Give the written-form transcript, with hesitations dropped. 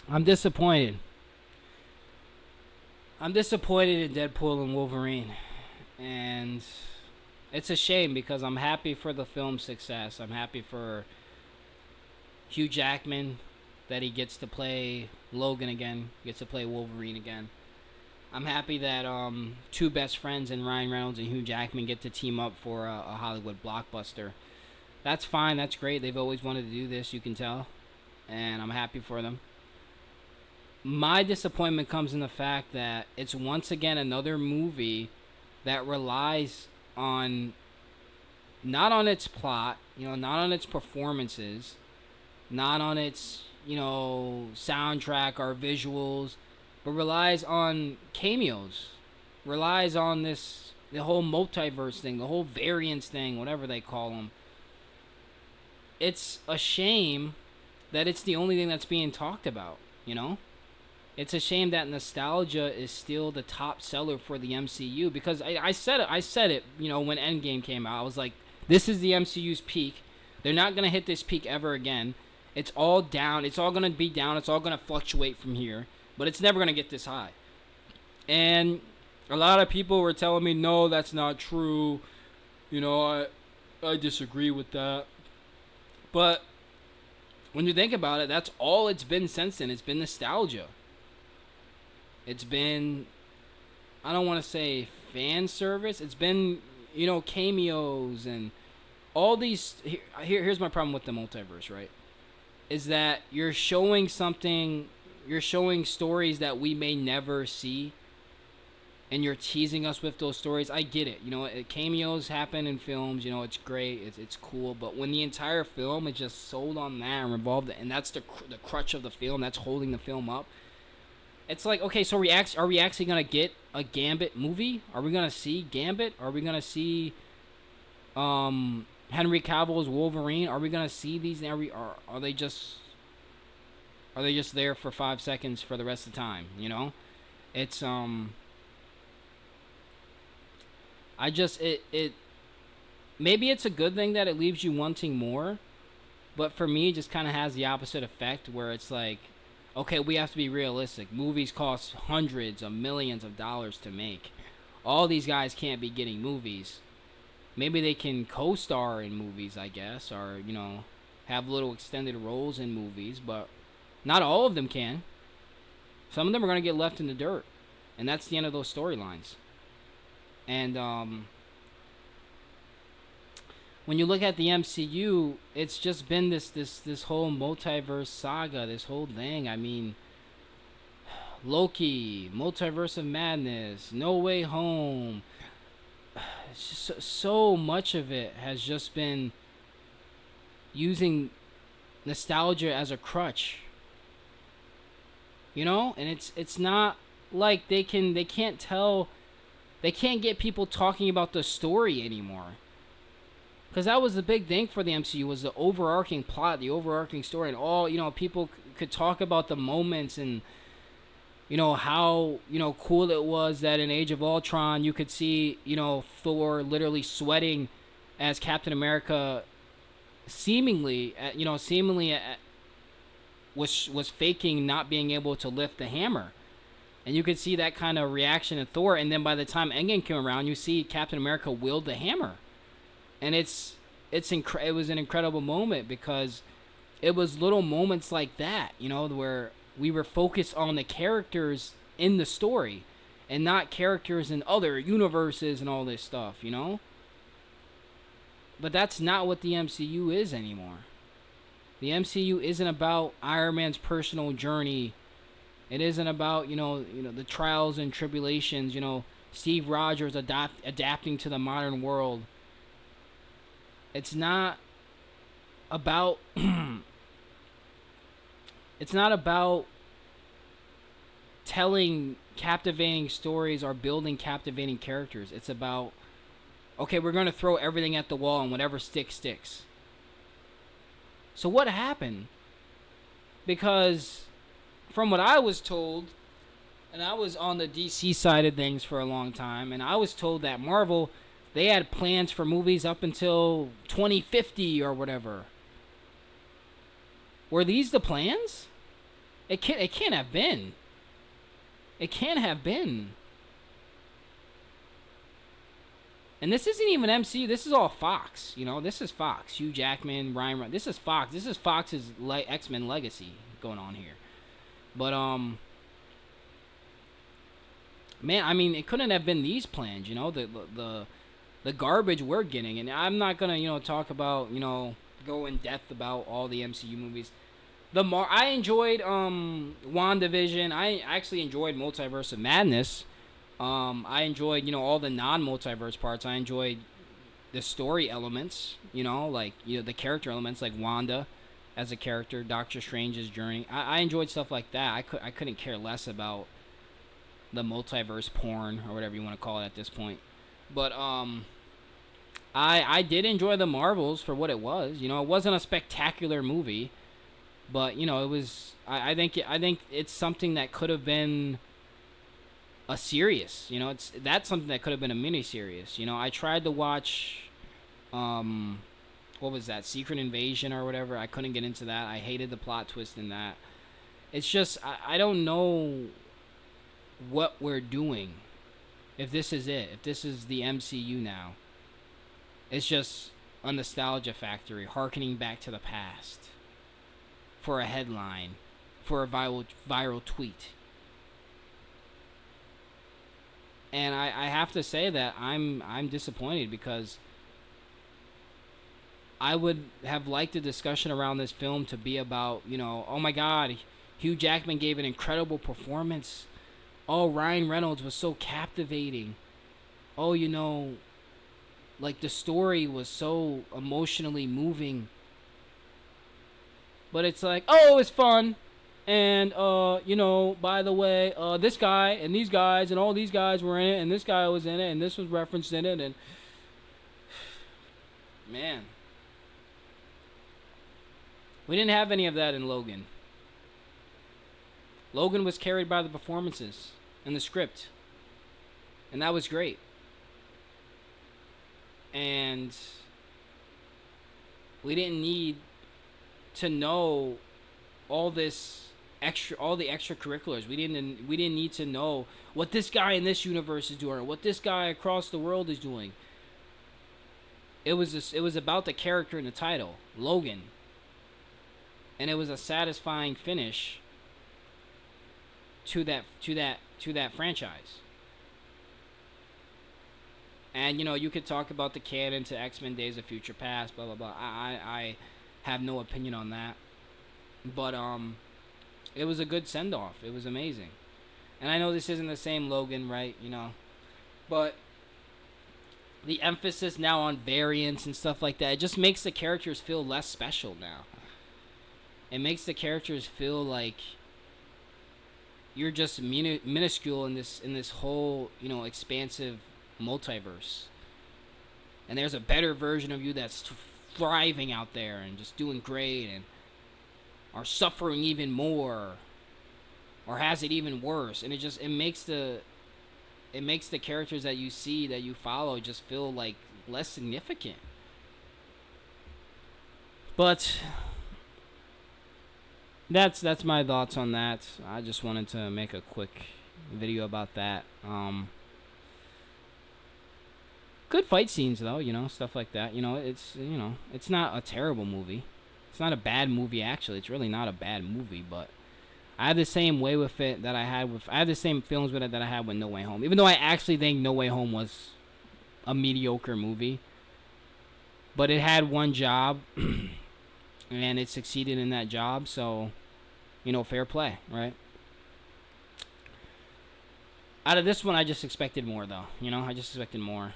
I'm disappointed. I'm disappointed in Deadpool and Wolverine, and it's a shame because I'm happy for the film's success. I'm happy for Hugh Jackman that he gets to play Logan again, gets to play Wolverine again. I'm happy that two best friends in Ryan Reynolds and Hugh Jackman get to team up for a Hollywood blockbuster. That's fine. That's great. They've always wanted to do this. You can tell, and I'm happy for them. My disappointment comes in the fact that it's once again another movie that relies on not on its plot, not on its performances, not on its, soundtrack or visuals, but relies on cameos, relies on the whole multiverse thing, the whole variance thing, whatever they call them. It's a shame that it's the only thing that's being talked about, you know? It's a shame that nostalgia is still the top seller for the MCU because I said it, when Endgame came out. I was like, this is the MCU's peak. They're not going to hit this peak ever again. It's all down. It's all going to be down. It's all going to fluctuate from here, but it's never going to get this high. And a lot of people were telling me, no, that's not true. I disagree with that. But when you think about it, that's all it's been since then. It's been nostalgia. It's been, I don't want to say fan service. It's been, cameos and all these. Here's my problem with the multiverse, right? Is that you're showing something, you're showing stories that we may never see, and you're teasing us with those stories. I get it. Cameos happen in films. It's great. It's cool. But when the entire film is just sold on that and revolved, and that's the crutch of the film, that's holding the film up. It's like, okay, so are we actually gonna get a Gambit movie? Are we gonna see Gambit? Are we gonna see Henry Cavill's Wolverine? Are we gonna see these? Are they just there for 5 seconds for the rest of the time? It's I just it maybe it's a good thing that it leaves you wanting more, but for me, it just kind of has the opposite effect where it's like, okay, we have to be realistic. Movies cost hundreds of millions of dollars to make. All these guys can't be getting movies. Maybe they can co-star in movies, I guess, or have little extended roles in movies, but not all of them can. Some of them are going to get left in the dirt, and that's the end of those storylines. And when you look at the MCU, it's just been this whole multiverse saga, this whole thing. I mean, Loki, Multiverse of Madness, No Way Home. It's just so much of it has just been using nostalgia as a crutch, and it's not like they can't get people talking about the story anymore. Because that was the big thing for the MCU was the overarching plot, the overarching story, and all people could talk about the moments and how cool it was that in Age of Ultron you could see Thor literally sweating as Captain America was faking not being able to lift the hammer. And you could see that kind of reaction in Thor, and then by the time Endgame came around, you see Captain America wield the hammer, and it was an incredible moment because it was little moments like that, where we were focused on the characters in the story, and not characters in other universes and all this stuff. But that's not what the MCU is anymore. The MCU isn't about Iron Man's personal journey. It isn't about the trials and tribulations. Steve Rogers adapting to the modern world. It's not about. It's not about telling captivating stories or building captivating characters. It's about, okay, we're going to throw everything at the wall and whatever sticks sticks. So what happened? Because from what I was told, and I was on the DC side of things for a long time, and I was told that Marvel, they had plans for movies up until 2050 or whatever. Were these the plans? It can't have been. It can't have been. And this isn't even MCU. This is all Fox. This is Fox. Hugh Jackman, Ryan. This is Fox. This is Fox's X-Men legacy going on here. But man, I mean, it couldn't have been these plans. The garbage we're getting, and I'm not gonna talk about go in depth about all the MCU movies. I enjoyed WandaVision. I actually enjoyed Multiverse of Madness. I enjoyed all the non-multiverse parts. I enjoyed the story elements. Like the character elements, like Wanda as a character, Doctor Strange's journey. I enjoyed stuff like that. I couldn't care less about the multiverse porn or whatever you want to call it at this point. But I did enjoy the Marvels for what it was. It wasn't a spectacular movie, but it was. I think it's something that could have been a series. That's something that could have been a mini series. I tried to watch what was that, Secret Invasion or whatever. I couldn't get into that. I hated the plot twist in that. It's just I don't know what we're doing. If this is it, if this is the MCU now, it's just a nostalgia factory, harkening back to the past for a headline, for a viral tweet. And I have to say that I'm disappointed, because I would have liked a discussion around this film to be about, oh my God, Hugh Jackman gave an incredible performance. Oh, Ryan Reynolds was so captivating. Oh, like the story was so emotionally moving. But it's like, oh, it's fun. And, by the way, this guy and these guys and all these guys were in it, and this guy was in it, and this was referenced in it, and man, we didn't have any of that in Logan. Logan was carried by the performances and the script, and that was great. And we didn't need to know all the extracurriculars. We didn't need to know what this guy in this universe is doing, or what this guy across the world is doing. It was about the character in the title, Logan, and it was a satisfying finish to that franchise. And you could talk about the canon to X-Men Days of Future Past, blah blah blah. I have no opinion on that, but it was a good send off. It was amazing. And I know this isn't the same Logan, right? But the emphasis now on variants and stuff like that, it just makes the characters feel less special now. It makes the characters feel like you're just minuscule in this whole expansive multiverse, and there's a better version of you that's thriving out there and just doing great, and are suffering even more, or has it even worse. And it makes the characters that you see, that you follow, just feel like less significant. But that's my thoughts on that. I just wanted to make a quick video about that. Good fight scenes though, stuff like that. It's not a terrible movie. It's not a bad movie, actually. It's really not a bad movie, but I have the same way with it that I have the same feelings with it that I had with No Way Home. Even though I actually think No Way Home was a mediocre movie, but it had one job and it succeeded in that job, so fair play, right? Out of this one, I just expected more, though. I just expected more.